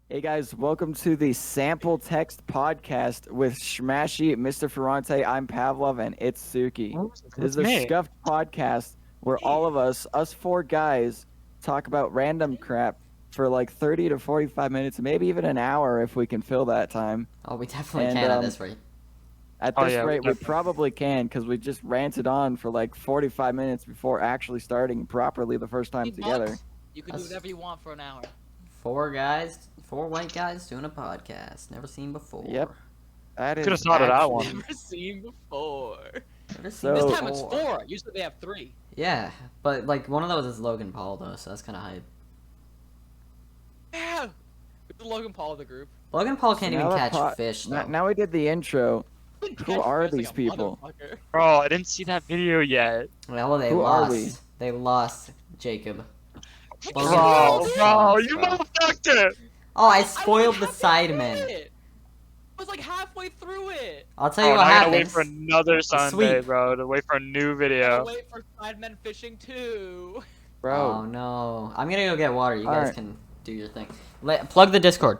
Hey guys, welcome to the Sample Text Podcast with Shmashee, Mr. Ferrante. I'm Pavlov, and it's Suki. This is That's a me. scuffed podcast where all of us four guys, talk about random crap for like 30 to 45 minutes, maybe even an hour if we can fill that time. Oh, we definitely And can at this rate. at Oh, this yeah, we rate, we definitely- probably can because we just ranted on for like 45 minutes before actually starting properly the first time together. You can do whatever you want for an hour. Four white guys doing a podcast. Never seen before. Yep. That is Could've thought of that actually- one. Never seen before. Never seen So- This before. time it's 4. Usually they have 3. Yeah, but like one of those is Logan Paul though, so that's kind of hype. Yeah. With the Logan Paul of the group. Logan Paul can't So even now catch the fish though. Now we did the intro. Who are these people? Bro, I didn't see that video yet. Well, they Who are lost. we? They lost Jacob. Logan Bro, Paul bro, sucks, you bro. motherfucker! Oh, I spoiled the Sidemen. I was like halfway through it. I'll tell you Oh, what I gotta wait happens. for another Sunday, sweep. bro, to wait for a new Gotta video. wait for Sidemen Fishing 2. Bro. Oh no, I'm gonna go get water. You guys Alright. can do your thing. Plug the Discord.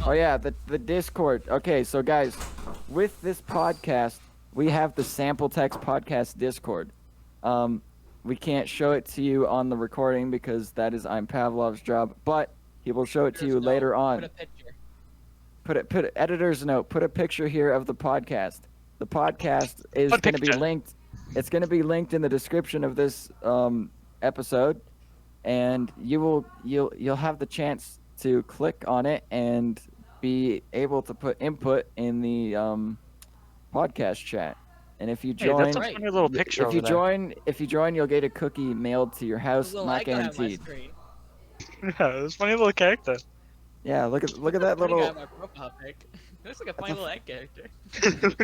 Oh yeah, the Discord. Okay, so guys, with this podcast, we have the Sample Text Podcast Discord. We can't show it to you on the recording because that is I'm Pavlov's job, but he will show it to you later on. Put a picture. Put it, editor's note. Put a picture here of the podcast. The podcast is What going to be picture? linked. It's going to be linked in the description of this episode, and you'll have the chance to click on it and be able to put input in the podcast chat. And if you Hey, join, that's a funny little picture if you over there. if you join, you'll get a cookie mailed to your house. There's a Not icon on my guaranteed. screen. Yeah, it was a funny little character. Yeah, look at that Funny guy little on my profile pic. Looks like a funny little egg character.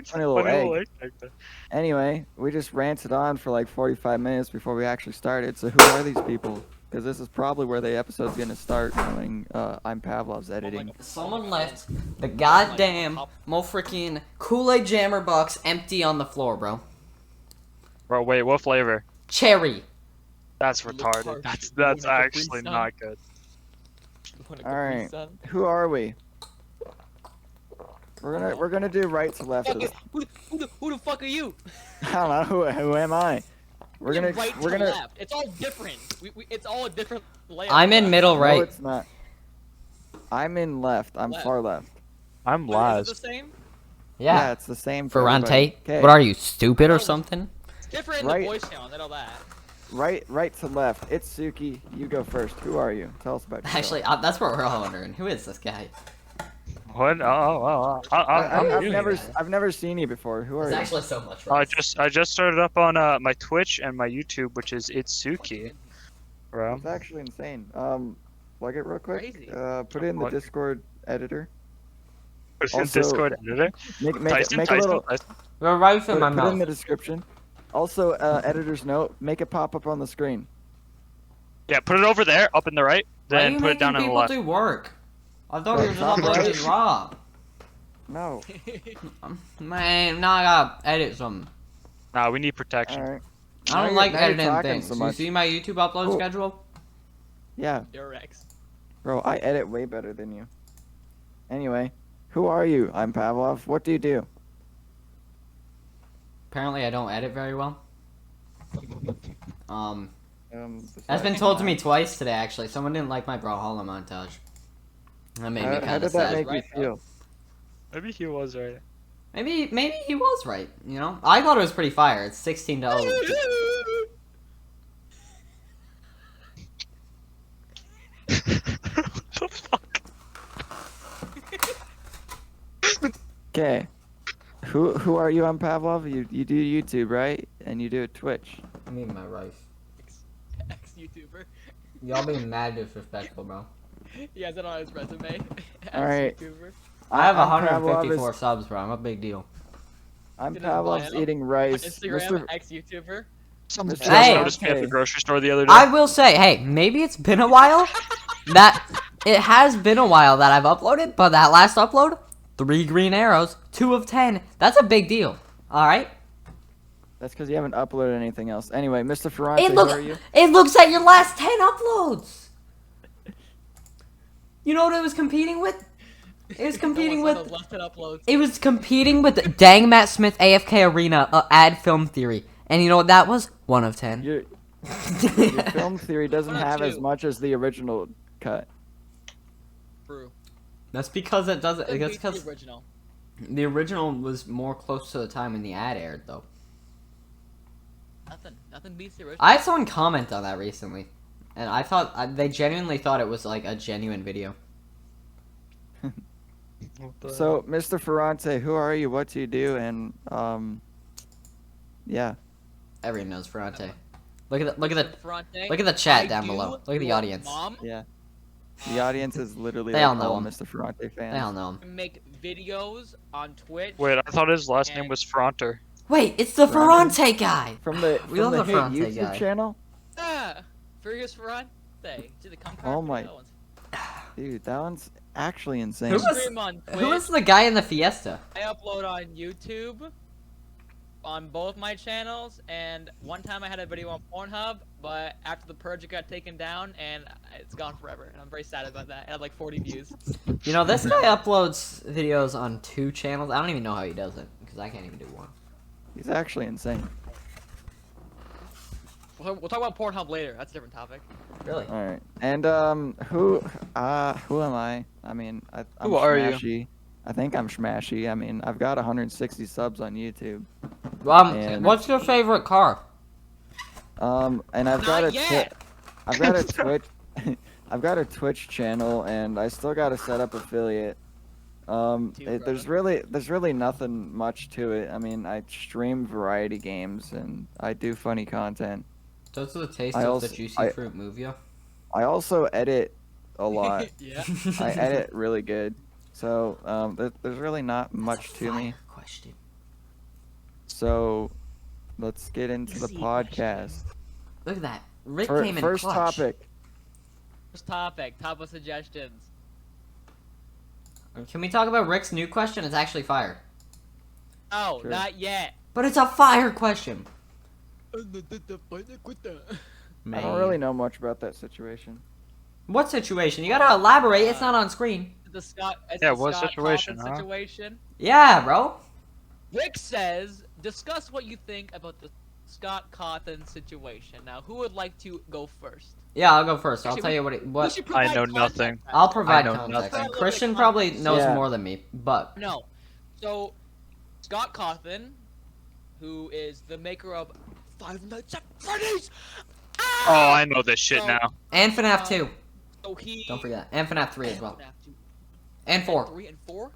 funny little egg. character. Anyway, we just ranted on for like 45 minutes before we actually started. So who are these people? Because this is probably where the episode's gonna start. Knowing I'm Pavlov's editing. Someone left the goddamn mo freaking Kool-Aid Jammer box empty on the floor, bro. Bro, wait, what flavor? Cherry. That's Look retarded. hard. That's You wanna actually Capri Sun? not good. Wanna All Capri right. Sun? Who are we? We're gonna do right to left. Fuck it. Who the fuck are you? I don't know who am I. We're gonna right we're to gonna. left. It's all different. It's all a different layout. I'm in middle No, right. it's not. I'm in left. I'm Left. far left. I'm Wait, is it last. the same? Yeah. It's the same for Ferrante. everybody. What are you, stupid or something? It's different in Right. the voice channel. I know that. Right to left. It's Suki. You go first. Who are you? Tell us about yourself. Actually, that's what we're all wondering. Who is this guy? What? I'm I've new never here. I've never seen you before. Who are There's you? actually so much. I just started up on my Twitch and my YouTube, which is Itsuki, bro. It's actually insane. Plug it real quick. Crazy. Put it in the What? Discord editor. What's your Also- Discord editor? Make Tyson, make a Tyson, little. Tyson. We're right Put, put it in the description. Also, editor's note. Make it pop up on the screen. Yeah, put it over there, up in the right, Why are then you put it making down on the people left. do work? I thought Bro, we were just top uploading right. it raw. No. Man, now I gotta edit some. Nah, we need protection. All right. I Now don't you're- like now you're editing talking things. so You much. see my YouTube upload Cool. schedule? Yeah, You're X. bro. I edit way better than you. Anyway, who are you? I'm Pavlov. What do you do? Apparently, I don't edit very well. That's been besides told to me that, twice today, actually. Someone didn't like my Brawlhalla montage. That made me How kind did of that sad. make you Right, feel? Maybe he was right. Maybe he was right. You know, I thought it was pretty fire. It's 16 to 0. the fuck? Okay. Who are you? I'm Pavlov. You do YouTube, right? And you do Twitch. I mean, my wife. X YouTuber. Y'all being mad disrespectful, bro. He has it on his resume. All right. YouTuber. I have I'm Pavlov 154 is- subs, bro. I'm a big deal. I'm Did his bio Pavlov's eating on rice. Instagram, X YouTuber. Someone Mr. just Hey. noticed me at Hey. the grocery store the other day. I will say, hey, maybe it's been a while. It has been a while that I've uploaded, but that last upload, 3 green arrows, 2 of 10. That's a big deal. All right. That's because you haven't uploaded anything else. Anyway, Mr. Ferrante, It who looks. are you? It looks at your last 10 uploads. You know what it was competing with? It was competing No one's with. on those left-hand uploads. It was competing with Dang Matt Smith AFK Arena ad film theory, and you know what that was? 1 of 10. Your film theory doesn't 1 of have as 2. much as the original cut. True. That's because it doesn't. Couldn't That's beat the because original. the original was more close to the time when the ad aired, though. Nothing beats the original. I had someone comment on that recently, and I thought they genuinely thought it was like a genuine video. So, Mr. Ferrante, who are you? What do you do? And yeah. Everyone knows Ferrante. Look at the Ferrante, look at the chat I down do below. Look at the your audience. Mom Yeah. The audience is literally They all like know all him. Mr. Ferrante fans. They all know him. make videos on Twitch. Wait, I thought his last name And- was Ferrante. Wait, it's the Ferrante? Ferrante guy. From the We love hit the Ferrante YouTube guy. channel? Furious Ferrante. See the come Oh card? my- That one's- Dude, that one's actually insane. Who was- Stream on Twitch. Who was the guy in the Fiesta? I upload on YouTube on both my channels, and one time I had a video on Pornhub, but after the purge it got taken down and it's gone forever, and I'm very sad about that. It had like 40 views. You know, this guy uploads videos on 2 channels. I don't even know how he does it because I can't even do one. He's actually insane. We'll talk about Pornhub later. That's a different topic. Really? All right. And who am I? I mean, I'm Who are you? Shmashee. I think I'm Shmashee. I mean, I've got 160 subs on YouTube. And- What's your favorite car? And I've got Not yet. I've got a Twitch I've got a Twitch channel, and I still got to set up affiliate. There's really nothing much to it. I mean, I stream variety games and I do funny content. Does the taste I of also- the juicy I- fruit move you? I also edit a lot. Yeah. I edit really good. So there's really not much to me. Question. So let's get into the Easy podcast. Look at that. Rick Fir- came in First clutch. topic. First topic. Top of suggestions. Can we talk about Rick's new question? It's actually fire. Oh, Sure. not yet. But it's a fire question. I don't really know much about that situation. What situation? You gotta elaborate. It's not on screen. The Scott. Yeah, the what Scott situation, Cawthon huh? Situation. Yeah, bro. Rick says, discuss what you think about the Scott Cawthon situation. Now, who would like to go first? Yeah, I'll go first. I'll Actually, tell you what. We What should I provide know context. nothing. I'll provide know context. nothing. And Christian probably knows Yeah. more than me, but No. So, Scott Cawthon, who is the maker of Five Nights at Freddy's. Oh, I know this shit So- now. and FNAF 2. So he. Don't forget. And FNAF 3 as well. FNAF 2, And 4. 3 and 4.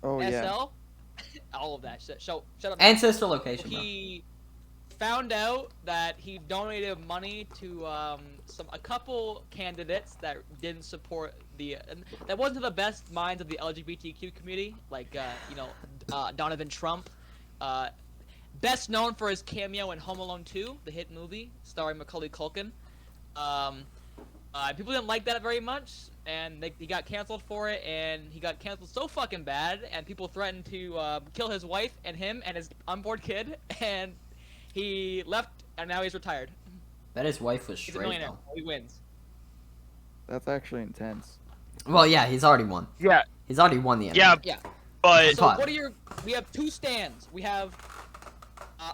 Oh yeah. SL. All of that shit. Shut up. And Sister Location, bro. He found out that he donated money to a couple candidates that didn't support that wasn't the best minds of the LGBTQ community, like Donovan Trump, best known for his cameo in Home Alone 2, the hit movie starring Macaulay Culkin. People didn't like that very much, and he got canceled for it, and he got canceled so fucking bad, and people threatened to kill his wife and him and his unborn kid, and he left, and now he's retired. Bet his wife was He's a straight, millionaire. though. He wins. That's actually intense. Well, yeah, he's already won. Yeah, He's already won the yeah, Yeah. but So Fine. what are we have 2 stands. We have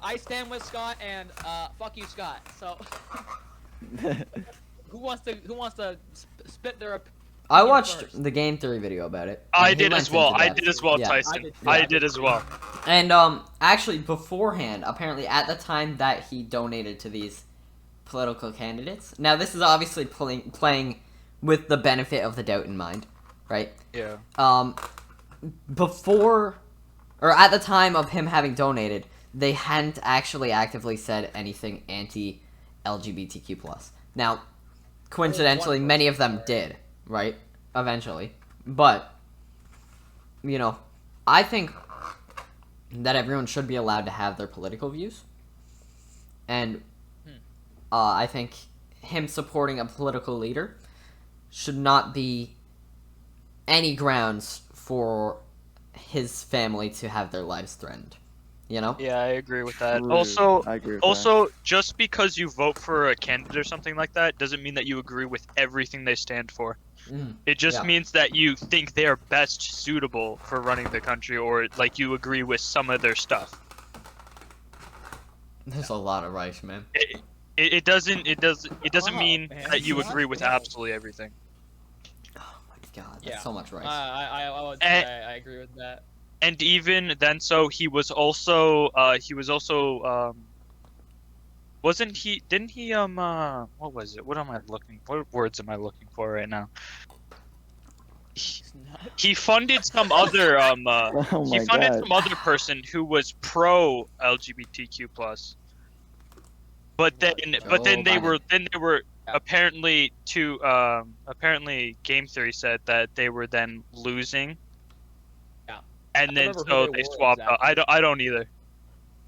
I stand with Scott and fuck you, Scott. So who wants to spit their I opinion watched first? the game theory video about it. I and he did went as well. into I depth. did as well, Yeah. Tyson. I I did. did as well. And actually beforehand, apparently at the time that he donated to these political candidates. Now this is obviously playing with the benefit of the doubt in mind, right? Yeah. Before or at the time of him having donated, they hadn't actually actively said anything anti-LGBTQ+. Now, coincidentally, one many of them did, right? Eventually. But, you know, I think that everyone should be allowed to have their political views. And I think him supporting a political leader should not be any grounds for his family to have their lives threatened. You know? Yeah, I agree with that. Rude. Also, I agree with also, just because you vote for a candidate or something like that doesn't mean that you agree with everything they stand for. It just Yeah. means that you think they're best suitable for running the country, or like you agree with some of their stuff. There's a lot of rice, man. It doesn't Wow, mean man. that you What? agree with No. absolutely everything. Oh my god, that's Yeah. so much rice. I would And- say I agree with that. And even then, so he was also wasn't he? Didn't he what was it? What am I looking? What words am I looking for right now? It's not- He funded some other Oh he my funded god. some other person who was pro LGBTQ plus. But then Joe they were Yeah. apparently apparently game theory said that they were then losing. Yeah. And I then remember who so they they were swapped out. exactly. I don't either.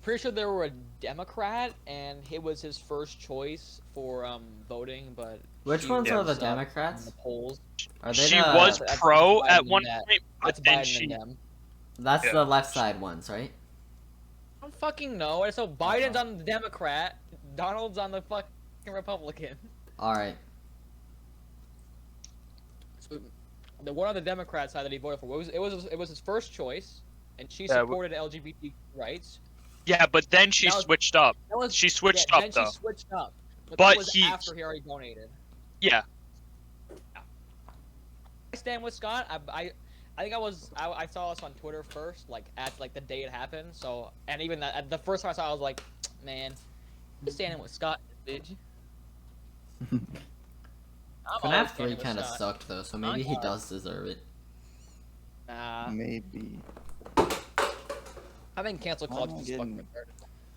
Pretty sure they were a Democrat, and it was his first choice for voting, but Which she ones are the was up in Democrats? the polls. Are they She the, was That's pro Biden at one and that. point, but That's then Biden she and them. That's Yeah. the left side ones, right? I don't fucking know. So Biden's on the Democrat, Donald's on the fucking Republican. Alright. So the one on the Democrat side that he voted for it was his first choice, and she Yeah, supported LGBT rights. yeah, but then she That was- switched up. That was She switched yeah, up then though. she switched up. But But that was he- after he already donated. Yeah, I stand with Scott. I think I saw this on Twitter first, like at like the day it happened. So and even that the first time I saw it, I was like, man, I'm standing with Scott, bitch. I'm always FNAF 3 standing with kind of Scott. sucked though, so maybe he does deserve it. Nah, Maybe. I think cancel I'm culture is getting- fucking weird.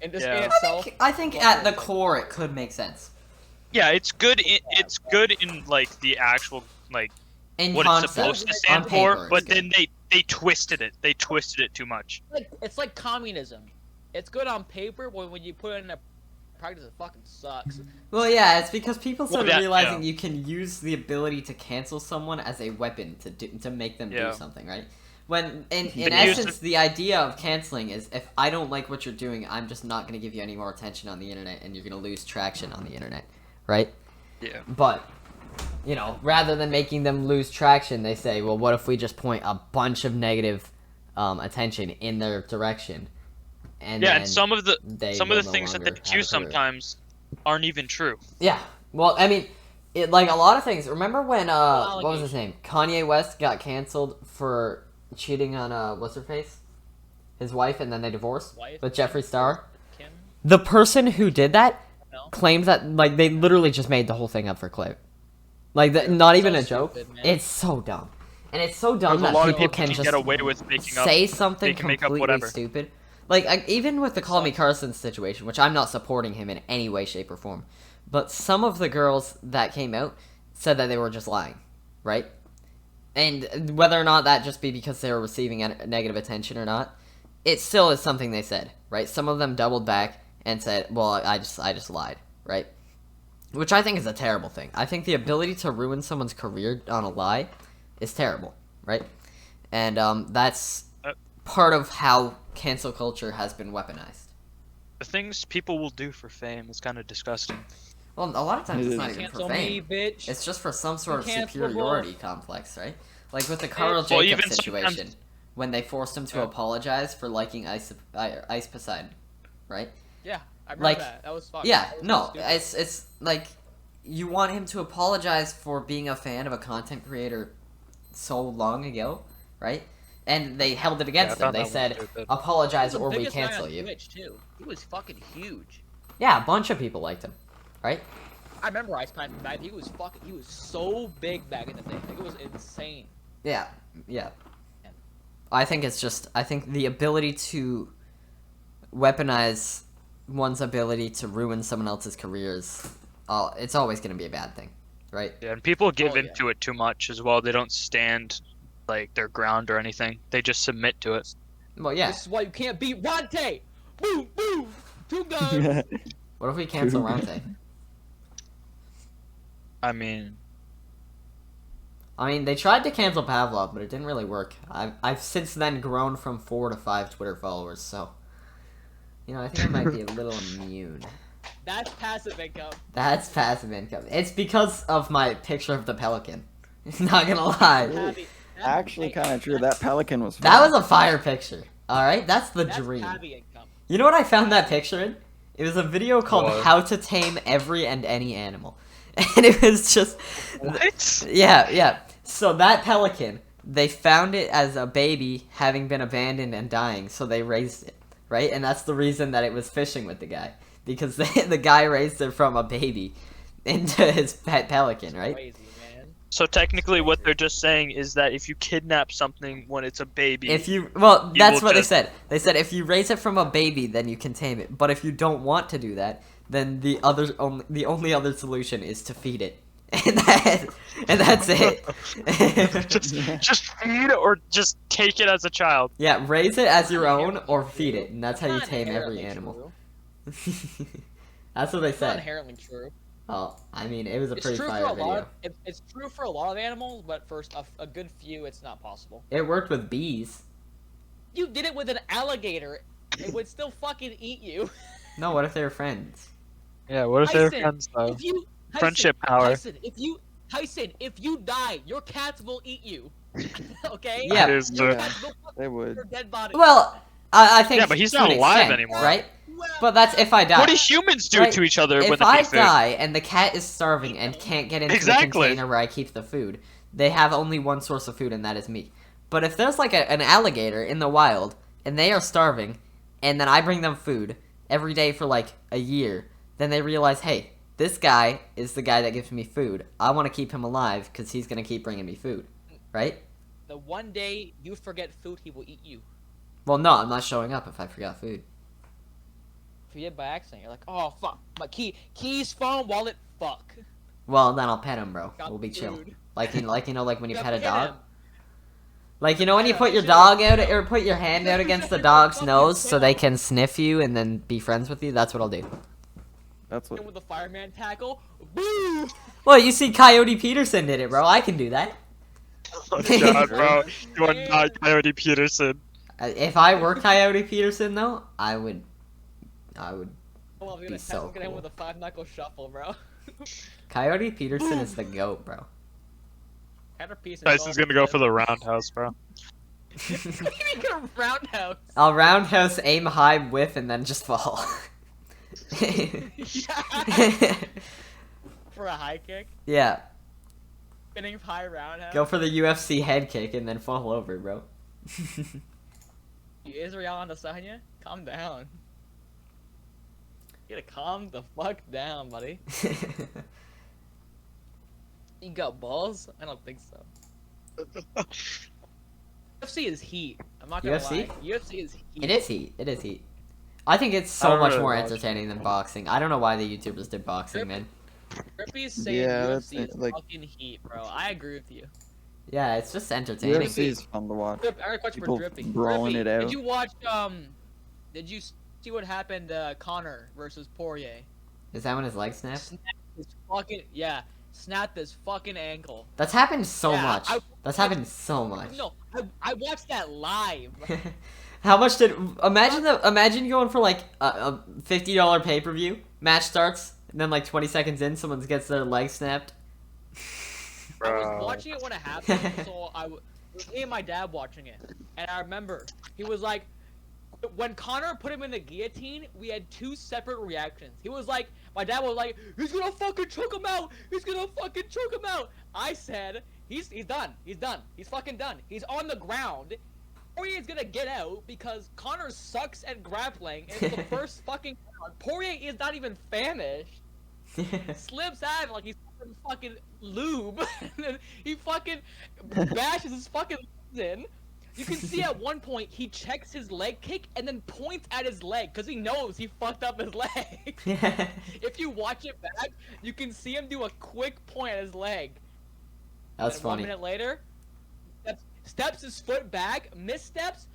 And this Yeah. in itself, I think at the core it could make sense. yeah, it's good. It's good in like the actual like In what concept, it's supposed to on stand paper, for, it's but good. then they twisted it. They twisted it too much. it's like communism. It's good on paper, but when you put it into practice, it fucking sucks. Well, yeah, it's because people started that- realizing yeah. you can use the ability to cancel someone as a weapon to make them Yeah. do something, right? When in They used essence, the idea of canceling is if I don't like what you're doing, I'm just not going to give you any more attention on the internet, and you're going to lose traction on the internet, right? Yeah. But you know, rather than making them lose traction, they say, well, what if we just point a bunch of negative attention in their direction? And Yeah, then and some of the they will no things that they longer have do a career. sometimes aren't even true. Yeah. Well, I mean, it like a lot of things. Remember when what was his Allegation. name? Kanye West got canceled for cheating on what's her face? His wife, and then they divorced Wife? with Jeffree Star. Kim? The person who did that No. claims that like they literally just made the whole thing up for clip. Like not even So a joke. stupid, man. It's so dumb. And it's so dumb There's a that lot of people people can can just get away with making up. say something they can make up completely whatever. stupid. Like even with the Call Me Carson situation, which I'm not supporting him in any way, shape, or form, but some of the girls that came out said that they were just lying, right? And whether or not that just be because they were receiving negative attention or not, it still is something they said, right? Some of them doubled back and said, "Well, I just lied," right? Which I think is a terrible thing. I think the ability to ruin someone's career on a lie is terrible, right? And that's part of how cancel culture has been weaponized. The things people will do for fame is kind of disgusting. Well, a lot of times It it's is. not even for Cancel me, fame. bitch. It's just for some sort of Cancelable. superiority complex, right? Like with the Carl Well, Jacobs even situation, sometimes- when they forced him to Yeah. apologize for liking Ice Poseidon, right? Yeah, I remember Like, that. That was fucked. Yeah, That was no, stupid. it's like you want him to apologize for being a fan of a content creator so long ago, right? And they held it against Yeah, I him. They found that said, one stupid. apologize He was or the we biggest guy cancel on you. Twitch, too. He was fucking huge. Yeah, a bunch of people liked him, right? I remember Ice Pine back. He was so big back in the day. Like, it was insane. Yeah, yeah. I think the ability to weaponize one's ability to ruin someone else's careers, it's always going to be a bad thing, right? Yeah, and people give Oh, yeah. into it too much as well. They don't stand like their ground or anything. They just submit to it. Well, yeah. This is why you can't beat Ronte. Boom, boom, 2 guns. What if we cancel Ferrante? I mean, They tried to cancel Pavlov, but it didn't really work. I've since then grown from 4 to 5 Twitter followers, so I think I might be a little immune. That's passive income. That's passive income. It's because of my picture of the pelican. Not gonna lie. Tabby- Actually, kind of true. That pelican was. That fun. was a fire picture. All right, that's the That's dream. tabby income. You know what I found that picture in? It was a video called What? "How to Tame Every and Any Animal," and it was just What? yeah. So that pelican, they found it as a baby, having been abandoned and dying, so they raised it, right? And that's the reason that it was fishing with the guy, because the guy raised it from a baby into his pet pelican, right? Crazy, man. So technically, what they're just saying is that if you kidnap something when it's a baby, If you You that's will what they just- said. They said if you raise it from a baby, then you can tame it. But if you don't want to do that, then the only other solution is to feed it, and that's it. just feed or just take it as a child. Yeah, raise it as your own or feed it, and that's how you Not tame every inherently animal. true. That's what they It's not said. inherently true. Oh, I mean, it was a It's pretty true for fire a lot. video. It's true for a lot of animals, but for a good few, it's not possible. It worked with bees. You did it with an alligator. It would still fucking eat you. No, what if they were friends? Yeah, what if they're Tyson, friends though? If you Friendship power. Tyson, if you die, your cats will eat you. Okay? Yeah. That is Your the- cats will fuck They would. your dead body. Well, I think. Yeah, but he's to not an alive extent, anymore. right? Well, But that's if I die. What do humans do Right, to each other when If they I eat food? die and the cat is starving and can't get into the Exactly. container where I keep the food, they have only one source of food, and that is me. But if there's like an alligator in the wild and they are starving, and then I bring them food every day for like a year, then they realize, hey, this guy is the guy that gives me food. I want to keep him alive because he's gonna keep bringing me food, right? the one day you forget food, he will eat you. Well, no, I'm not showing up if I forgot food. If you did by accident, you're like, oh fuck, my keys, phone, wallet, fuck. Well, then I'll pet him, bro. Got We'll be chill. food. Like when you You pet a gotta dog. him. Like, you know when you Yeah, put your sure. dog out or put your hand out Just against the fucking dog's fucking nose so they tail. can sniff you and then be friends with you? That's what I'll do. That's what. With the fireman tackle, boo! Well, you see Coyote Peterson did it, bro. I can do that. Oh god, bro. You are not Coyote Peterson. If I were Coyote Peterson, though, I would. Oh, I'm Be gonna so tackle him cool. with a 5-knuckle shuffle, bro. Coyote Peterson is the goat, bro. Tyson's gonna go for the roundhouse, bro. What do you mean a roundhouse? I'll roundhouse, aim high, whiff, and then just fall. Yeah. For a high kick, Yeah, spinning high roundhouse. go for the UFC head kick and then fall over, bro. Israel Adesanya, calm down. You gotta calm the fuck down, buddy. You got balls? I don't think so. UFC is heat. I'm not gonna UFC? lie. UFC is heat. It is heat. It is heat. I think it's I so don't much really more watch entertaining than boxing. I don't know why the YouTubers did boxing, man. Drippy's saying Yeah, that's UFC is like- fucking heat, bro. I agree with you. Yeah, it's just entertaining. UFC is fun to watch. Drip, I got a question People for Drippy. brawling Drippy, it out. Did you watch did you see what happened Connor versus Poirier? Is that when his leg snapped? Snapped his fucking snapped his fucking ankle. That's happened so Yeah, much. I- That's happened so much. No, I watched that live. How much did imagine going for like a $50 pay-per-view, match starts, and then like 20 seconds in someone gets their leg snapped? I was Bro. watching it when it happened, so it was me and my dad watching it, and I remember he was like, when Connor put him in the guillotine, we had two separate reactions. He was like, my dad was like, he's gonna fucking choke him out. He's gonna fucking choke him out. I said, he's done. He's done. He's fucking done. He's on the ground. Poirier's gonna get out because Connor sucks at grappling. And it's the first fucking round. Poirier is not even famished. Slips out like he's fucking lube, and then he fucking bashes his fucking legs in. You can see at one point he checks his leg kick and then points at his leg because he knows he fucked up his leg. If you watch it back, you can see him do a quick point at his leg. That's And funny. 1 minute later, steps his foot back, missteps.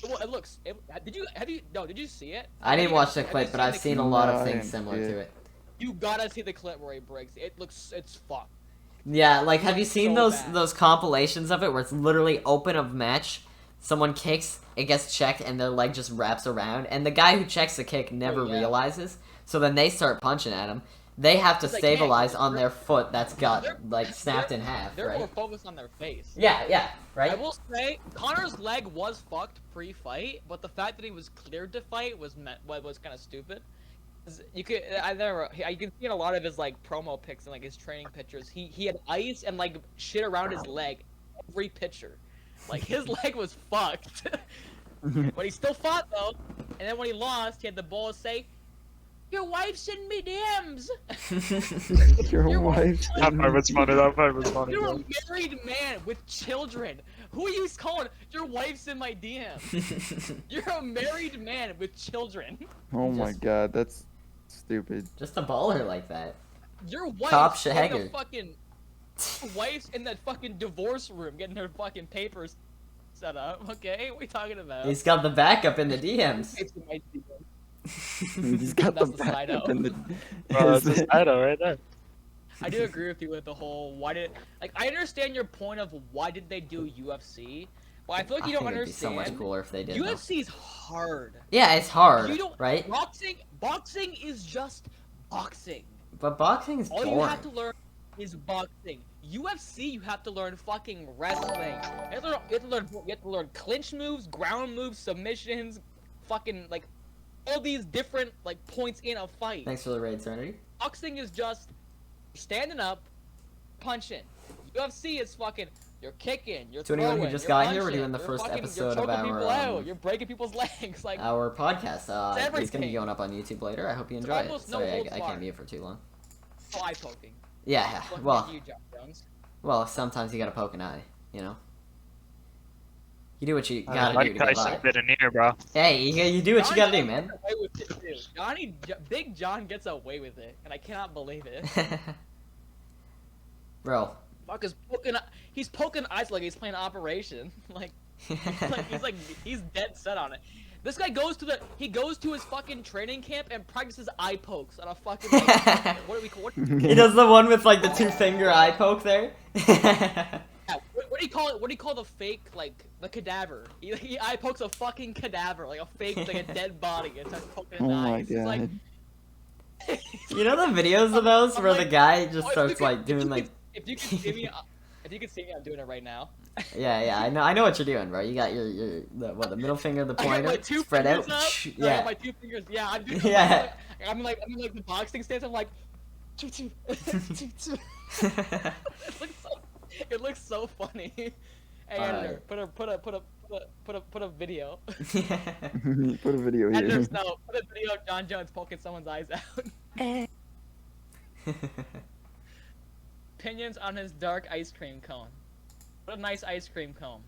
Well, it looks. Did you see it? I didn't watch the Have you clip, but I've the seen a clip? lot No, of I things didn't similar see to it. it. You gotta see the clip where he breaks. It's fucked. Yeah, like have you seen So those bad. those compilations of it where it's literally open of match, someone kicks, it gets checked, and their leg just wraps around, and the guy who checks the kick never Oh, yeah. realizes. So then they start punching at him. they have to They can't. stabilize on their foot that's got They're- like snapped in half, They're more right? focused on their face. Yeah, I right. will say Connor's leg was fucked pre-fight, but the fact that he was cleared to fight was kind of stupid. 'Cause you could you can see in a lot of his like promo pics and like his training pictures. He had ice and like shit around his leg every picture. Like his leg was fucked. But he still fought though. And then when he lost, he had the balls to say, "Your wife's in me DMs." Your wife. That part was funny. That part was funny. You're a Bro. married man with children. Who are you calling? Your wife's in my DMs. You're a married man with children. Oh my god, that's stupid. Just a baller like that. Your Top wife's in shagger. the fucking. Your wife's in that fucking divorce room getting her fucking papers set up. Okay, what are we talking about? He's got the backup in the DMs. It's in my DMs. He's got the That's the side backup out. in the. Bro, that's just idol right there. I do agree with you with the whole I understand your point of why did they do UFC, but I feel like you don't think it'd be so understand. much cooler if they did. Though. UFC's hard. Yeah, it's hard, You don't right? Boxing is just boxing. But boxing is All boring. you have to learn is boxing. UFC, you have to learn fucking wrestling. You have to learn clinch moves, ground moves, submissions, fucking like all these different like points in a fight. Thanks for the raid, Serenity. Boxing is just standing up, punching. UFC is fucking you're kicking, you're To anyone who throwing, just you're got here, we're punching, doing the you're first fucking- episode you're of choking our, people out, you're breaking people's legs. Like Our podcast. It's gonna be everything. going up on YouTube later. I hope you It's enjoy it. almost no Sorry, holds I can't barred. mute for too long. eye poking. Yeah. Looking Well, at you, John Jones. well, sometimes you gotta poke an eye. You know. You do what you gotta do Mike to get Tyson by. bit in here, bro. Hey, you do what you gotta do, man. Gets away with it, too. Big John gets away with it, and I cannot believe it. Bro. Fuck is he's poking eyes like he's playing Operation. Like he's dead set on it. This guy goes to his fucking training camp and practices eye pokes on a fucking. What do we call? He does the one with like the 2-finger eye poke there. Yeah, what do you call it? What do you call the fake, like, the cadaver? He eye pokes a fucking cadaver, like a fake, like a dead body, and starts poking Oh his my eyes. It's like, god. You know the videos of those I'm where like, the guy just oh, if you starts could- like if you doing could- like. If you could see me, I'm doing it right now. Yeah, I know what you're doing, bro. You got your the middle finger, the I got my pointer, two spread out. fingers up. I got Yeah. my 2 fingers. Yeah, I'm doing. Yeah. I'm like the boxing stance. I'm like, choo choo. It looks so funny. Hey, editor, put a video. Put a video here. Editors, no, put a video of John Jones poking someone's eyes out. Opinions on his dark ice cream cone. What a nice ice cream cone.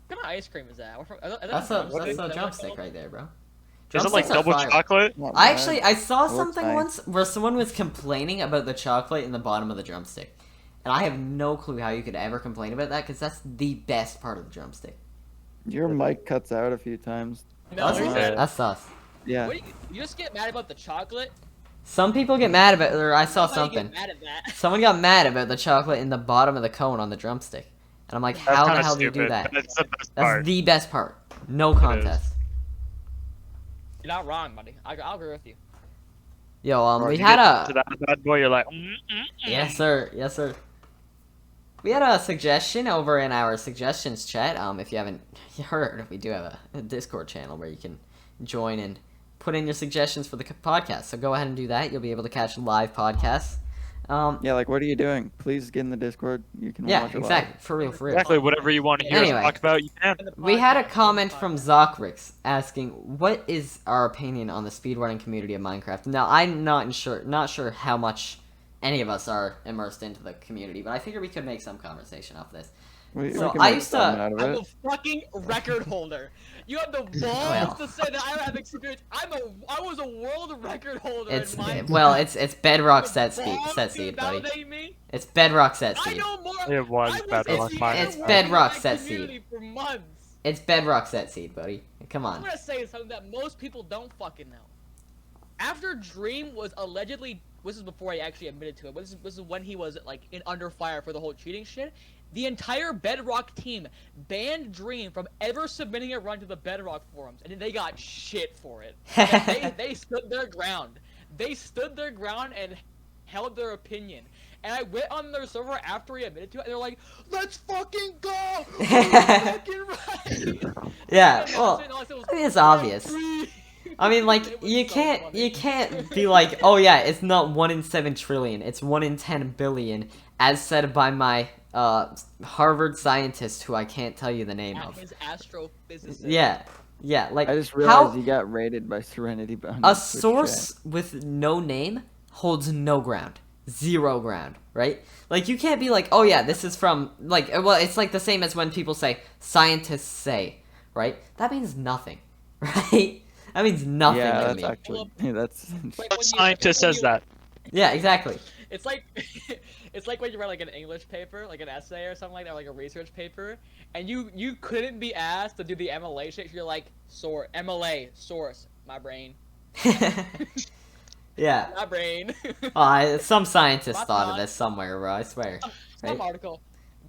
What kind of ice cream is that? That's a drumstick right there, bro. Is it like Drumsticks are double fire. chocolate? Not I bad. actually I saw Looks something nice. once where someone was complaining about the chocolate in the bottom of the drumstick, and I have no clue how you could ever complain about that because that's the best part of the drumstick. Your mic cuts out a few times. No, That's, there's- Yeah. that's sus. Yeah. What do you just get mad about the chocolate? Some people get mad about, or I saw That's how you get something. mad at that. Someone got mad about the chocolate in the bottom of the cone on the drumstick, and I'm like, That's how the kinda hell do you do stupid. that? That's the best That's part. the best part. No contest. You're not wrong, buddy. I'll agree with you. Yo, Or we if you had get to a that bad boy, you're like, yes sir, yes sir. We had a suggestion over in our suggestions chat. If you haven't heard, we do have a Discord channel where you can join and put in your suggestions for the podcast. So go ahead and do that. You'll be able to catch live podcasts. Yeah, like what are you doing? Please get in the Discord. You can Yeah, watch it live. exactly. For real, for real. exactly whatever you want to hear Anyway. us talk about, you can. We had a comment from Zocrix asking, "What is our opinion on the speedrunning community of Minecraft?" Now, I'm not sure how much any of us are immersed into the community, but I figured we could make some conversation off this. We So can I make used something to- out of I'm it. a fucking record holder. You have the balls Well. to say that I don't have experience. I was a world record holder It's in Minecraft. well, it's Bedrock The set balls seed, to buddy. validate me? It's Bedrock set I seed. know more. It was Bedrock in Minecraft. It's the Bedrock Minecraft set seed. community for months. It's Bedrock set seed, buddy. Come I'm on. gonna say something that most people don't fucking know. After Dream was allegedly, this is before he actually admitted to it, but this is when he was like in under fire for the whole cheating shit. The entire Bedrock team banned Dream from ever submitting a run to the Bedrock forums, and they got shit for it. They stood their ground. They stood their ground, and held their opinion. And I went on their server after he admitted to it, and they're like, "Let's fucking go! We're fucking right!" Yeah, And well, all I said was, I mean, it's "We're obvious. free." I mean, like, It was you so can't funny. be like, oh yeah, it's not 1 in 7 trillion, it's 1 in 10 billion, as said by my Harvard scientist who I can't tell you the name of. His astrophysicist. Yeah, like, I just realized how you got raided by Serenity Bound. a source with no name holds no ground. 0 ground, right? Like, you can't be like, oh yeah, this is from, like, well, it's like the same as when people say, scientists say, right? That means nothing, right? That means nothing Yeah, to that's me. actually that's. Like What when scientist when says that? Yeah, exactly. It's like it's like when you write like an English paper, like an essay or something like that, or like a research paper, and you couldn't be asked to do the MLA shit. You're like, MLA source, my brain, Yeah. my brain. Some scientist That's thought of not- this somewhere, bro, I swear. Some Right? article,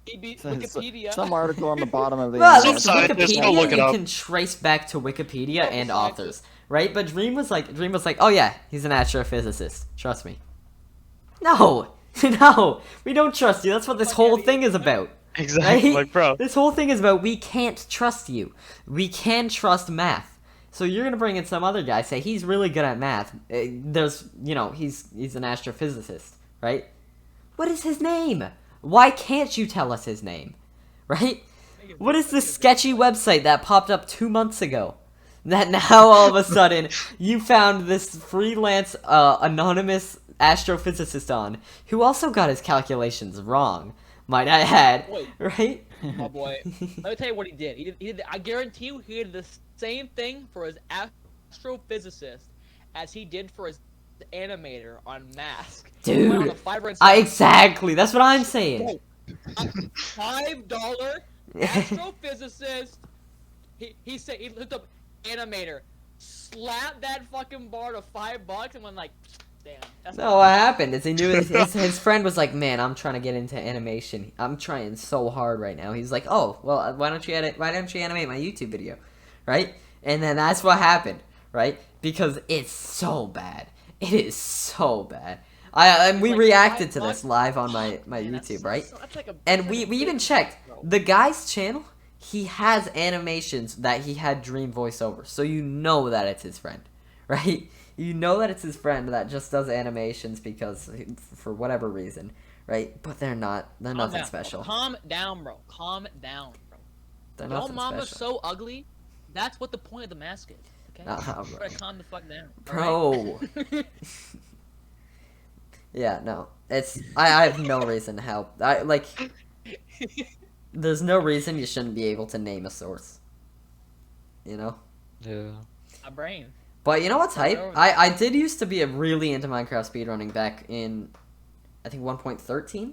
Wikipedia. Some article on the bottom of the Well, at internet. least Some scientists, go Wikipedia look it you up. can trace back to Wikipedia Some and scientists. authors, right? But Dream was like, oh yeah, he's an astrophysicist. Trust me. No, no, we don't trust you. That's what this Fuck whole yeah, thing is about. Exactly, Right? like, bro. This whole thing is about we can't trust you. We can trust math. So you're gonna bring in some other guy, say he's really good at math. He's an astrophysicist, right? What is his name? Why can't you tell us his name? Right? What is this sketchy website that popped up 2 months ago? That now all of a sudden you found this freelance anonymous astrophysicist on, who also got his calculations wrong, might I add, Wait. right? Oh boy, let me tell you what he did. He did. I guarantee you, he did the same thing for his astrophysicist as he did for his animator on Mask. He went on Dude, a Fiverr and exactly, that's what I'm saying. $5 astrophysicist. He said he looked up animator, slapped that fucking bar to $5 and went like, damn. That's No, what happened is he knew his friend was like, man, I'm trying to get into animation. I'm trying so hard right now. He's like, oh, well, why don't you animate my YouTube video, right? And then that's what happened, right? Because it's so bad. It is so bad. And we like, reacted to $5? this live on my Man, that's YouTube, so- right? that's like a- And that's we like a even big checked bro. the guy's channel. He has animations that he had Dream voiceover, so you know that it's his friend, right? You know that it's his friend that just does animations because for whatever reason, right? But they're not. They're Calm nothing down. special. Calm down, bro. Calm down, bro. They're Your nothing mama's special. so ugly. That's what the point of the mask is. Okay. Nah, You bro. gotta calm the fuck down. Bro. alright? Yeah, no. It's I have no reason to help. There's no reason you shouldn't be able to name a source. You know? Yeah. My brain. But you know what's hype? Over I did used to be really into Minecraft speedrunning back in, I think 1.13.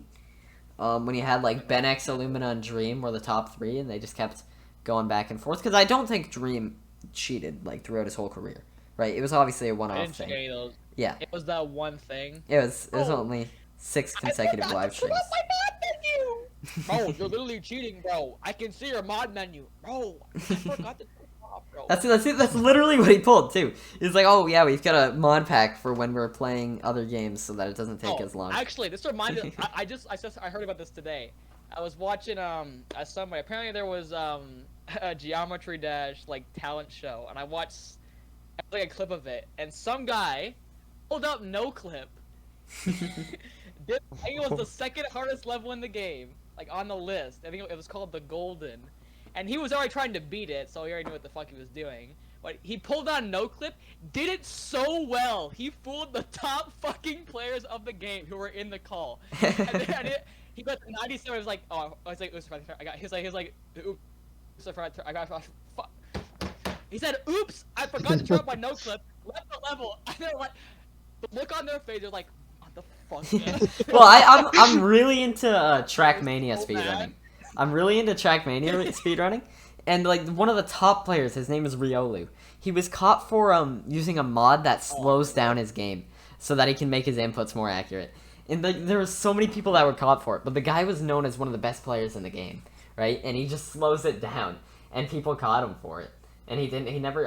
When you had like Ben X, Illumina, and Dream were the top 3, and they just kept going back and forth. Because I don't think Dream cheated like throughout his whole career, right? It was obviously a I one-off didn't check thing. any of those. Yeah, It was that one thing. it was Oh. only 6 consecutive live streams. My mod menu. Bro, you're literally cheating, bro. I can see your mod menu, bro. I forgot to turn it off, bro. That's it. That's literally what he pulled too. He's like, oh yeah, we've got a mod pack for when we're playing other games so that it doesn't take as long. Actually, this reminded. I heard about this today. I was watching somewhere. Apparently there was a Geometry Dash like talent show, and I watched like a clip of it, and some guy pulled up no clip. I think it was the second hardest level in the game, like on the list. I think it was called the Golden, and he was already trying to beat it, so he already knew what the fuck he was doing. But he pulled on no clip, did it so well. He fooled the top fucking players of the game who were in the call. And then he got to 97. He was like, oh, I was like, oops, I got. He was like, oops, I got. Fuck. He said, oops, I forgot to turn up my no clip. Left the level. And they're like, the look on their face, they're like, what the fuck? Well, I'm really into Trackmania So speedrunning. bad. I'm really into Trackmania speedrunning, and like one of the top players, his name is Riolu. He was caught for using a mod that slows down his game so that he can make his inputs more accurate. And there were so many people that were caught for it, but the guy was known as one of the best players in the game, right? And he just slows it down, and people caught him for it. And he didn't. He never.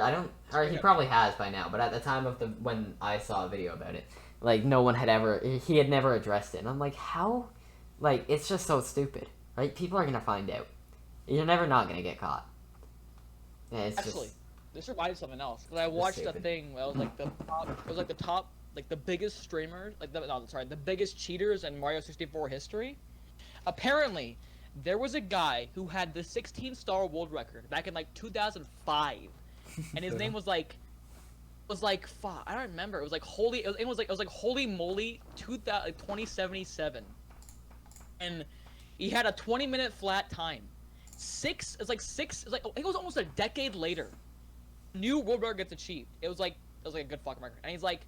He probably has by now. But at the time of when I saw a video about it, like he had never addressed it. And I'm like, how? Like, it's just so stupid, right? People are gonna find out. You're never not gonna get caught. Yeah, it's Actually, just this reminds me of something else. Because I watched a stupid. thing where it was like the top, like the biggest streamers, the biggest cheaters in Mario 64 history. Apparently, there was a guy who had the 16-star world record back in like 2005, and his name was like, fuck, I don't remember. It was like it was like holy moly 2077, and he had a 20-minute flat time. It was almost a decade later. New world record gets achieved. It was like a good fucking record. And he's like,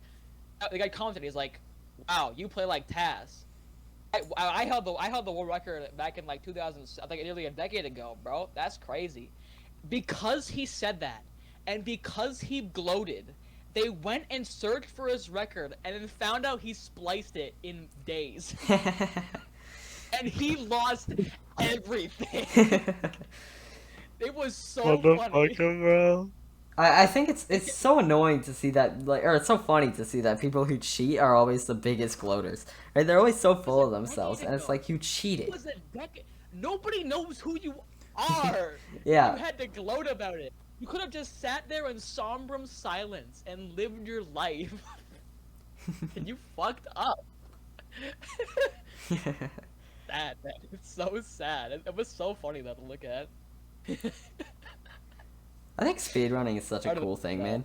the guy commented, he's like, wow, you play like Taz. I held the world record back in like 2000, I think nearly a decade ago, bro. That's crazy. Because he said that, and because he gloated, they went and searched for his record, and then found out he spliced it in days. And he lost everything. It was so What the funny. fuck, bro? I think it's so annoying to see that, like, or it's so funny to see that people who cheat are always the biggest gloaters, right? They're always so full of themselves, and it's like, you cheated. It was a decade. Nobody knows who you are. Yeah. You had to gloat about it. You could have just sat there in somber silence and lived your life. And you fucked up. Sad, man. It's so sad. It was so funny though to look at. I think speedrunning is such a Part of cool the- thing, yeah. man.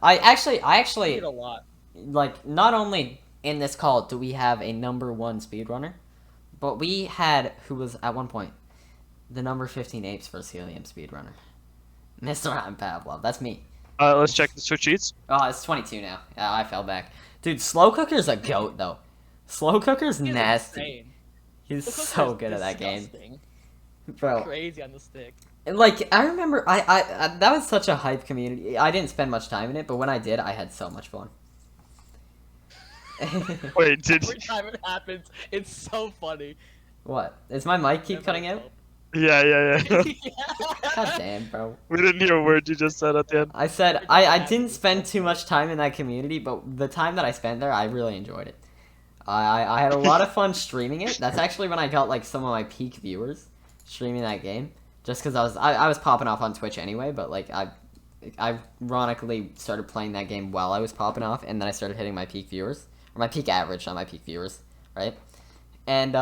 I actually, I did a lot. like, not only in this call do we have a number 1 speedrunner, but we had, who was at one point, the number 15 apes versus helium speedrunner. Mr. I'm Pavlov, that's me. Let's check the Switch cheats. Oh, it's 22 now. Yeah, I fell back. Dude, Slow Cooker's a goat, though. Slow Cooker's He's nasty. insane. He's Look how so he's good at that game. disgusting. Bro. Crazy on the stick. Like, I remember, I that was such a hype community. I didn't spend much time in it, but when I did, I had so much fun. Wait, did Every time it happens, it's so funny. What? Is my mic keep cutting out? Yeah. God damn, bro. We didn't hear a word you just said at the end. I said, I didn't spend too much time in that community, but the time that I spent there, I really enjoyed it. I had a lot of fun streaming it. That's actually when I got, like, some of my peak viewers streaming that game. Just because I was popping off on Twitch anyway, but, like, I ironically started playing that game while I was popping off, and then I started hitting my peak viewers. Or my peak average, not my peak viewers, right? And,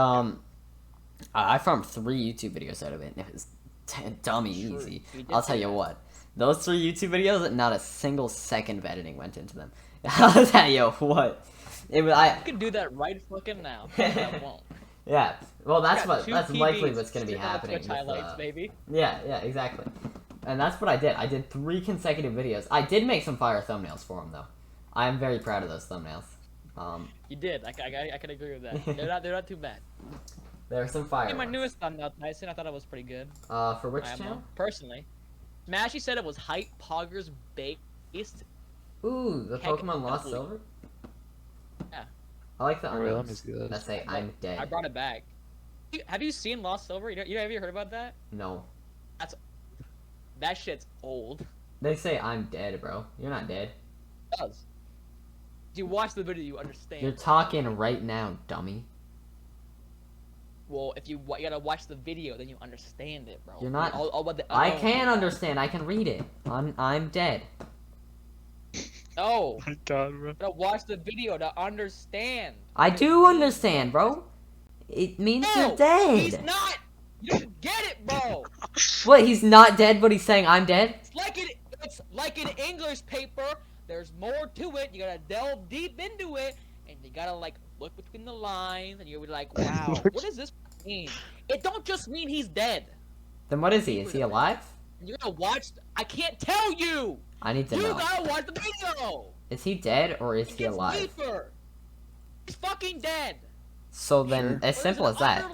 I farmed 3 YouTube videos out of it, and it was dummy easy. You did I'll tell say you that. what. Those 3 YouTube videos, not a single second of editing went into them. I'll tell you what. It was, You can do that right fucking now. But I won't. Yeah. Well, that's Got 2 likely PBs what's gonna be sitting on happening. Twitch with, highlights, baby. Yeah, exactly. And that's what I did. I did 3 consecutive videos. I did make some fire thumbnails for them, though. I am very proud of those thumbnails. You did. I can agree with that. They're not too bad. There are some fire. Hey, my ones. newest thumbnail, Tyson. I thought it was pretty good. For which IMO. channel? Personally, Shmashee said it was hype poggers based. Ooh, the Heck, Pokemon Lost definitely. Silver. Yeah. I like the Oh, really? Let me unknowns see this. that say I'm dead. I brought it back. Have you seen Lost Silver? Have you heard about that? No. That shit's old. They say I'm dead, bro. You're not dead. It does. If you watch the video, you understand. You're talking right now, dummy. Well, if you gotta watch the video, then you understand it, bro. You're not- All about the I unknown can about understand. I can read it. I'm dead. it. No, My God, bro. you gotta watch the video to understand. I do understand, bro. It means No, you're dead. he's not. You don't get it, bro. What? He's not dead, but he's saying I'm dead. It's like an English paper. There's more to it. You gotta delve deep into it, and you gotta like look between the lines, and you'll be like, "Wow, what does this mean?" It don't just mean he's dead. Then what is he? Is he alive? You gotta watch. I can't tell you. I need to You know. gotta watch the video. Is he dead or is It he gets alive? deeper. He's fucking dead. So then, Sure. as simple as that.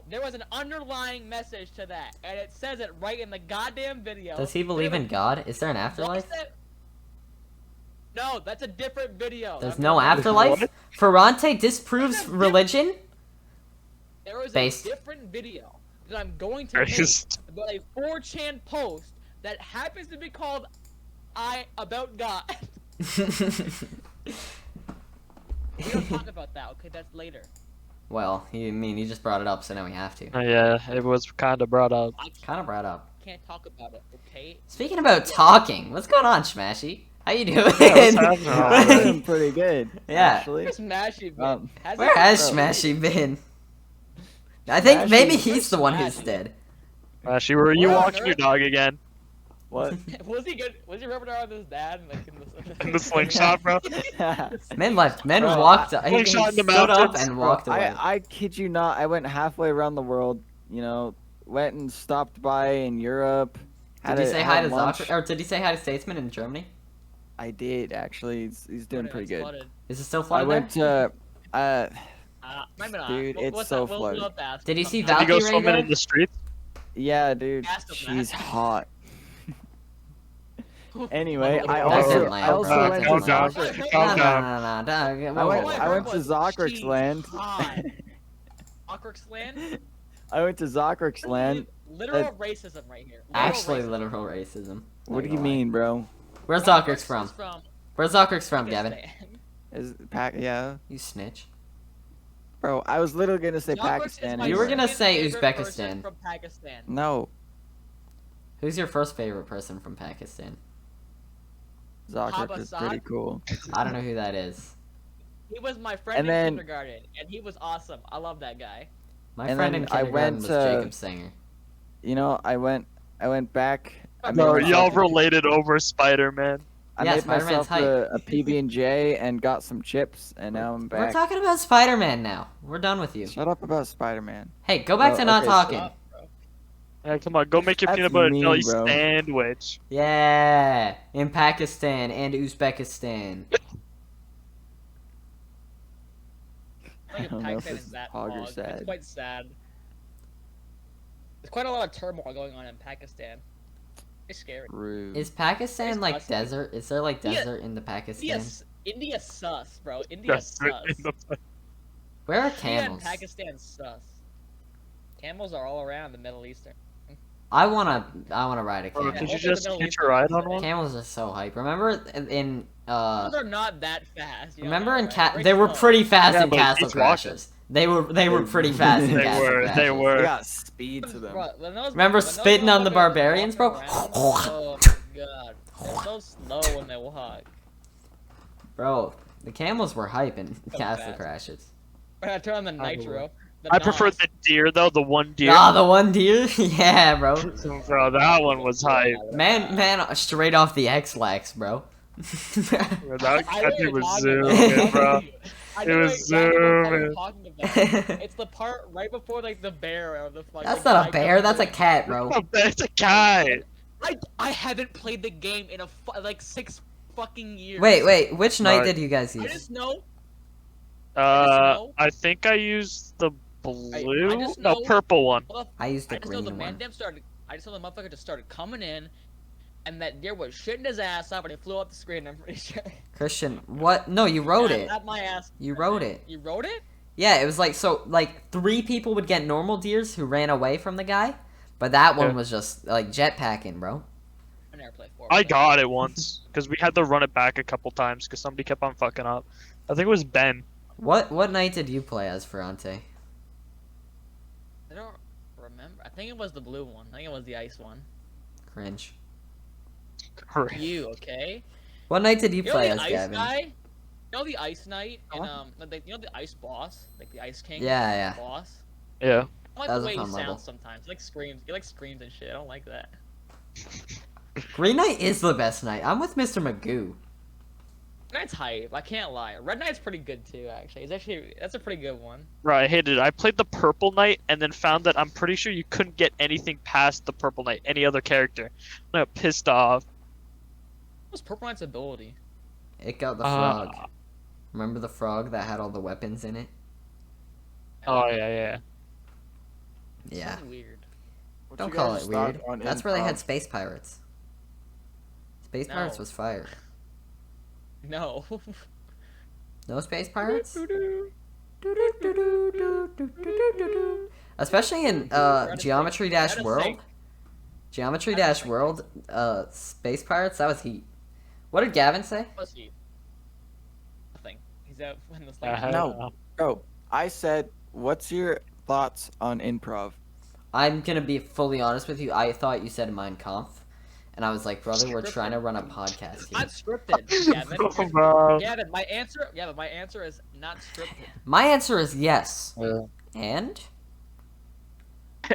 There was an underlying message to that, and it says it right in the goddamn video. Does he believe in God? Is there an Watch afterlife? that- No, that's a different video. There's That's no a- afterlife? What? Ferrante disproves There's a religion? There is Based. a different video that I'm going to make Based. about a 4chan post that happens to be called "I About God." We don't talk about that. Okay, that's later. Well, you just brought it up, so now we have to. Yeah, it was kind of brought up. I Kind of brought up. can't talk about it. Okay. Speaking about talking, what's going on, Shmashee? How you doing? what's happening? I'm doing pretty good. Yeah. Actually. Where's Shmashee been? Um, Where has Bro. Shmashee been? I think Shmashee- maybe he's the one who's Shmashee? dead. Actually, were you Where on walking your earth? dog again? What? Was he good? Was he ripping around with his dad? Like, In the slingshot, bro? Men left. Men Bro, walked. I- He Slingshot in the stood up mountains. and Bro, walked away. I kid you not. I went halfway around the world. You know, went and stopped by in Europe. Did you say hi to lunch. Zocker? Or did he say hi to Statesman in Germany? I did actually. He's doing pretty good. Flooded. Is it still I flooded went there? to. Maybe not. Dude, it's What's so that? flooded. We'll ask Did he see sometime. Did you go Valkyrie swimming there? in the streets? Yeah, dude. Asked him She's that. hot. Anyway, I That also didn't land, bro. went to Calm down. Zocker. Calm down. No, dog. I went- Whoa. I went to Zokrik's land. Zokrik's land? I went to Zokrik's land. Literal racism right here. Actually, racism. literal racism. What do you mean, bro? Where's Zokrik's Zokrik's from? is from Where's Zokrik's from, Gavin? Pakistan. Is yeah, You snitch. bro. I was literally gonna say Zokrik's is Pakistan. my You were anyway. gonna second say favorite person Uzbekistan. From Pakistan. No, Who's your first favorite person from Pakistan? Zokrik is pretty Habasad? cool. I don't know who that is. He was my friend And in then- kindergarten, and he was awesome. I love that guy. My And friend then in I kindergarten went was to- Jacob Singer. You know, I went back. I made No, Bro, myself- y'all related over Spider-Man. I Yeah, made Spider-Man's myself a PB&J and got some chips, and now I'm We're back. talking about Spider-Man now. We're done with you. Shut up about Spider-Man. Hey, go back Oh, to not okay, talking. Stop, bro. Yeah, come on, go make your That's peanut butter mean, jelly bro. sandwich. Yeah, in Pakistan and Uzbekistan. I think I don't know if Pakistan this is is that hog or hog. sad. It's quite sad. There's quite a lot of turmoil going on in Pakistan. It's scary. Rude. Is Pakistan It's like us. desert? Is there like India- desert in the Pakistan? India sus, bro. India Just sus. in the- Where are India and camels? Pakistan sus. Camels are all around the Middle Eastern. I wanna ride a Bro, camel. did you also just the Middle hitch Eastern a ride on side. one? Camels are so hype. Remember in Camels are not that fast. You know remember that, in right? Very they were slow. pretty fast Yeah, in but Castle he's walking. Crashers. They were pretty fast in They Castle were, Crashers. they were. They got speed to them. Bro, when those- Remember when those spitting on the motherfuckers barbarians, bro? walk around, oh my god. They're so slow when they walk. Bro, the camels were hype in So Castle fast. Crashers. When I turn on the nitro. I prefer the deer though, the one deer. Ah, the one deer? Yeah, bro. Bro, that one was hype. Man, straight off the X-Lax, bro. Bro, that I know what thing you're was talking about. zooming, bro. I It know was exactly what you're zooming. talking about. It's the part right before like the bear or the fucking. That's not a bear, that's a cat, bro. It's a cat. I haven't played the game in like 6 fucking years. Wait, which knight Right. did you guys I use? just know. I think I used the blue, just no, know- purple one. I used the I just know the green man one. damn started. I just know the motherfucker just started coming in, and that deer was shitting his ass off, and it flew up the screen. I'm pretty sure. Christian, what? No, you wrote Yeah, it. Not my ass. You wrote it. You wrote it? Yeah, it was like, so, like, 3 people would get normal deers who ran away from the guy, but that one Yeah. was just, like, jetpacking, bro. I never played 4. I got it once because we had to run it back a couple times because somebody kept on fucking up. I think it was Ben. What knight did you play as, Ferrante? I don't remember. I think it was the blue one. I think it was the ice one. Cringe. You okay? What knight did you You know play the as, ice Gavin? guy? You know the ice knight and like, you know the ice boss, like the ice king. Yeah. Boss. Yeah. I like That was the a way he fun level. sounds sometimes. He like screams. He like screams and shit. I don't like that. Green Knight is the best knight. I'm with Mr. Magoo. Red Knight's hype. I can't lie. Red Knight's pretty good too. Actually, that's a pretty good one. Right, I hated it. I played the purple knight and then found that I'm pretty sure you couldn't get anything past the purple knight, any other character. I got pissed off. What was Purple Knight's ability? It got the frog. Remember the frog that had all the weapons in it? Oh yeah. Yeah. Sounds weird. What Don't you call guys it weird. thought on That's where they had improv? space pirates. Space No. pirates was fire. No. No space pirates? Especially in Geometry Dash World. Geometry Dash World, space pirates, that was heat. What did Gavin say? Was he? Nothing. He's out in the No. Bro, I said, what's your thoughts on improv? I'm gonna be fully honest with you. I thought you said Mein Kampf, and I was like, brother, we're trying to run a podcast here. Not scripted, Gavin. Bro. Gavin, my answer is not scripted. My answer is yes. And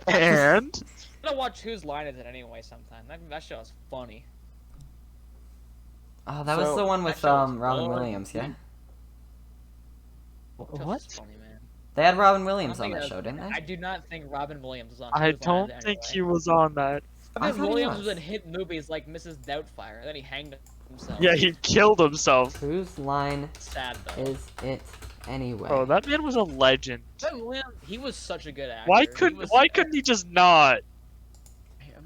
And I'm gonna watch Whose Line Is It Anyway sometime. That show is funny. oh, that was So, the one with that show is Robin boring. Williams, yeah. That show what? is funny, man. They had Robin I Williams don't on think that show, didn't I they? do not think Robin Williams was on. I Whose Line Is don't It think Anyway. he was on that. I Robin thought he Williams was. was in hit movies like Mrs. Doubtfire, and then he hanged himself. Yeah, he killed himself. Whose line Sad though. is it anyway? Bro, that man was a legend. Robin Williams, he was such a good actor. Why He couldn't was- Why couldn't he just not?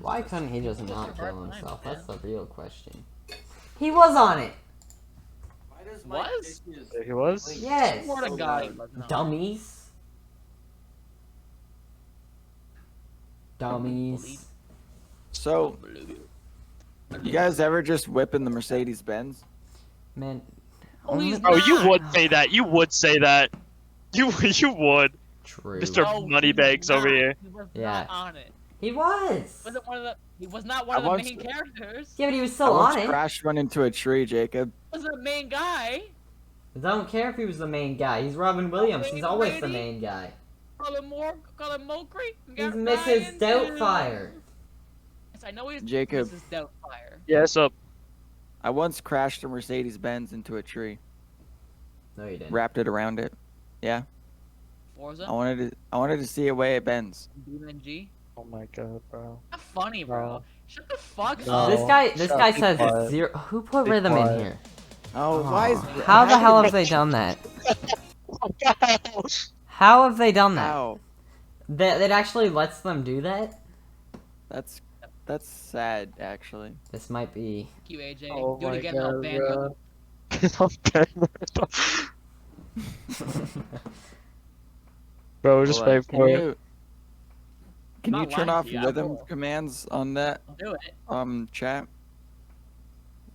Why couldn't he just Just not a kill hard time, himself? man. That's the real question. He was on it. Was? He was. Yes. Swear to God, he wasn't on it. Dummies. Dummies. So, you guys ever just whipping the Mercedes Benz? Man. Oh, he's Oh, you not. would say that. You would say that. You would. True. Mr. No, Moneybags he was over not. here. He was Yeah. not on it. He was. Wasn't one of the. He was not I one of the once- main characters. Yeah, but he was I still once on it. crashed run into a tree, Jacob. He wasn't the main guy. I don't care if he was the main guy. He's Robin Williams. He's always the lady. main guy. Call him Mokri. He's Mrs. Doubtfire. Yes, I know he's Jacob. Mrs. Doubtfire. Yeah, so I once crashed a Mercedes Benz into a tree, No, you didn't. wrapped it around it. Yeah, Forza. I wanted to see a way it bends. BMG. oh my god, bro. Not funny, bro. Bro. Shut the fuck No. up. This Shut guy be says quiet. zero. Who put Be rhythm quiet. in here? Oh, why is How the hell have they done that? How have they done that? How? That actually lets them do that? That's sad, actually. This might be. Thank you, AJ. Oh Do it my again, god, I'll ban you. Bro, just Hold on, wait for it. Can I'm you not turn lying off to you, I rhythm will. commands on that I'll do it. chat?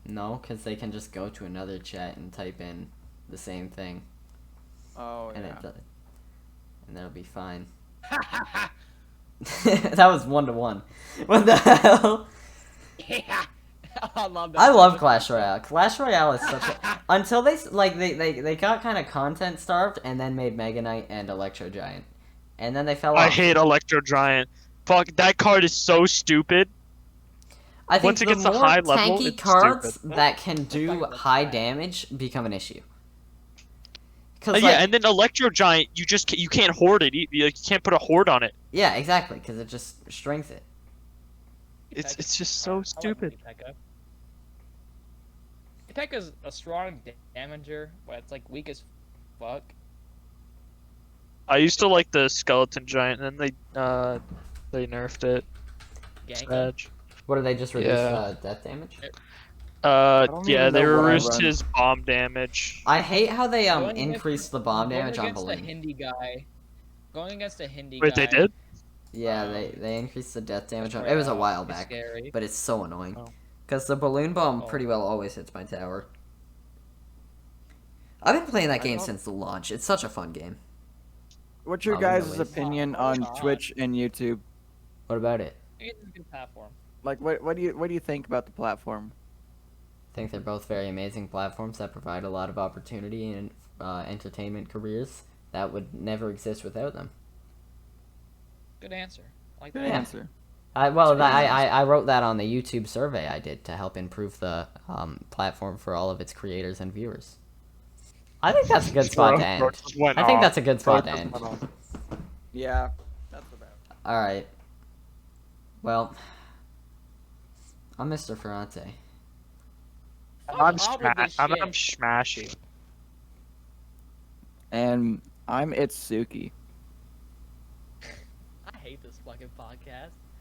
No, because they can just go to another chat and type in the same thing, Oh and yeah. and that'll be fine. That was 1-to-1. What the hell? Yeah. I love that. I love Clash Royale. Clash Royale is such a until they got kind of content starved and then made Mega Knight and Electro Giant, and then they fell I off. hate Electro Giant. Fuck, that card is so stupid. I think once it the gets to more high level, tanky it's cards stupid. that can do high damage become an issue. Cause Yeah, and then Electro Giant, you can't hoard it. You can't put a hoard on it. yeah, exactly, because it just strings it. It's just so stupid. Iteka's a strong damager, but it's like weak as fuck. I used to like the Skeleton Giant, and then they nerfed it. Gank. Sad. What did they just reduce Yeah. death damage? don't Yeah, even they know what I reduced run. his bomb damage. I hate how they Going against- increased the bomb Going damage on against the Balloon. Hindi guy. Going against a Hindi Wait, guy. they did? Yeah, they increased the death damage on. It was a while It's back, Scary. but it's so annoying Oh. because the balloon bomb Oh. pretty well always hits my tower. I've been playing that I game don't- since the launch. It's such a fun game. What's your Oh, guys' really? opinion Oh, on God. Twitch and YouTube? What about it? It's a good platform. Like, what do you think about the platform? I think they're both very amazing platforms that provide a lot of opportunity and entertainment careers that would never exist without them. Good answer. I like Good that. answer. I wrote that on the YouTube survey I did to help improve the platform for all of its creators and viewers. I think that's a good spot to end. I think that's a good spot to end. Yeah, that's about. All right. Well, I'm Mr. Ferrante. I'm Fuck off with this shit. Shmashee. And I'm It's Suki. I hate this fucking podcast.